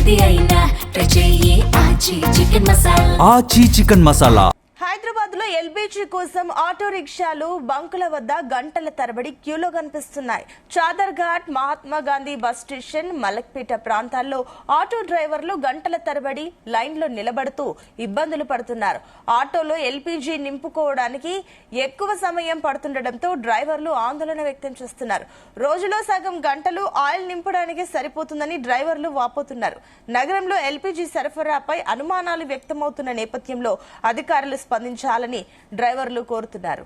ఏది అయినా ట్రై చెయ్యి ఆచి చికెన్ మసాలా. ఆచి చికెన్ మసాలా. హైదరాబాద్ లో ఎల్పీజీ కోసం ఆటో రిక్షాలు బంకుల వద్ద గంటల తరబడి క్యూలో కనిపిస్తున్నాయి. చాదర్ ఘాట్, మహాత్మా గాంధీ బస్ స్టేషన్, మలక్పేట ప్రాంతాల్లో ఆటో డ్రైవర్లు గంటల తరబడి లైన్లో నిలబడుతూ ఇబ్బందులు పడుతున్నారు. ఆటోలో ఎల్పీజీ నింపుకోవడానికి ఎక్కువ సమయం పడుతుండటంతో డ్రైవర్లు ఆందోళన వ్యక్తం చేస్తున్నారు. రోజులో సగం గంటలు ఆయిల్ నింపడానికి సరిపోతుందని డ్రైవర్లు వాపోతున్నారు. నగరంలో ఎల్పీజీ సరఫరాపై అనుమానాలు వ్యక్తమవుతున్న నేపథ్యంలో అధికారులు స్పందించాలని డ్రైవర్లు కోరుతున్నారు.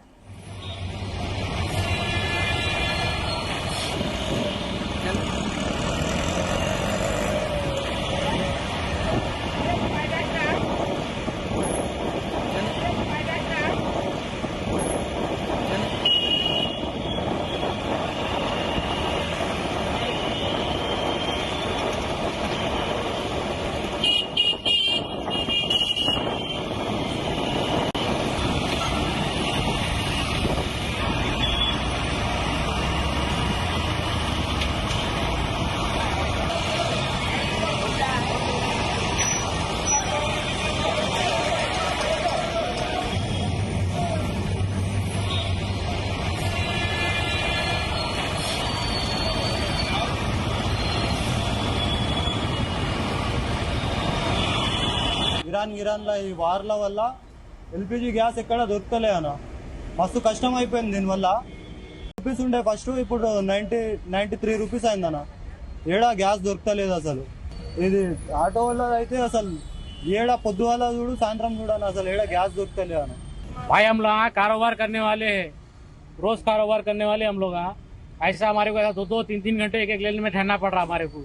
ఇరాన్ల ఈ వార్ల వల్ల ఎల్పిజి గ్యాస్ ఎక్కడ దొరుకుతలే అన్న. మస్తు కష్టం అయిపోయింది దీనివల్ల. రూపీస్ ఉండే ఫస్ట్, ఇప్పుడు 93 రూపీస్ అయిందన్న. ఏడా గ్యాస్ దొరుకుతలేదు అసలు. ఇది ఆటో వల్ల అయితే అసలు ఏడా పొద్దువాల చూడు సాయంత్రం చూడను అసలు ఏడా గ్యాस దొరుకుతలే అన్న. भाई हम लोग कारोबार करने वाले हैं, रोज कारोबार करने वाले हम लोग। ऐसा हमारे को 2-3 घंटे एक लेन में ठहरना पड़ रहा हमारे को।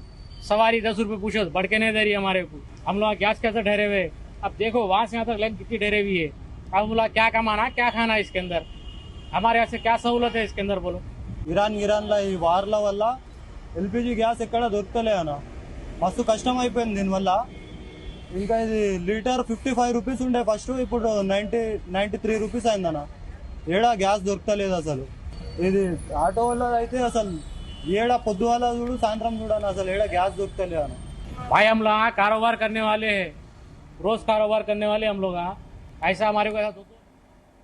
सवारी 10 रुपए पूछो, बढ़ के नहीं दे रही हमारे को। हम लोग गैस कैसे ठहरे हुए, अब देखो वहां से यहाँ तक लाइन कितनी ठहरे हुई है। अब हम लोग क्या कमाना, क्या खाना इसके अंदर, हमारे यहाँ से क्या सहूलत है इसके अंदर बोलो। ఇరాన్ల ఈ వార్ల వల్ల ఎల్పిజి గ్యాస్ ఎక్కడ దొరుకుతలే అన్న. మస్తు కష్టం అయిపోయింది దీనివల్ల. ఇంకా ఇది లీటర్ 55 రూపీస్ ఉండే ఫస్ట్, ఇప్పుడు 93 రూపీస్ అయిందన్న. ఏడా గ్యాస్ దొరుకుతలేదు అసలు. ఇది ఆటో వల్ల అయితే అసలు ఏడా పొద్దువాల చూడు సాయంత్రం చూడను అసలు ఏడా గ్యాस దొరుకుతలే అన్న. भाई हम लोग कारोबार करने वाले हैं, रोज कारोबार करने वाले हम लोग। ऐसा हमारे को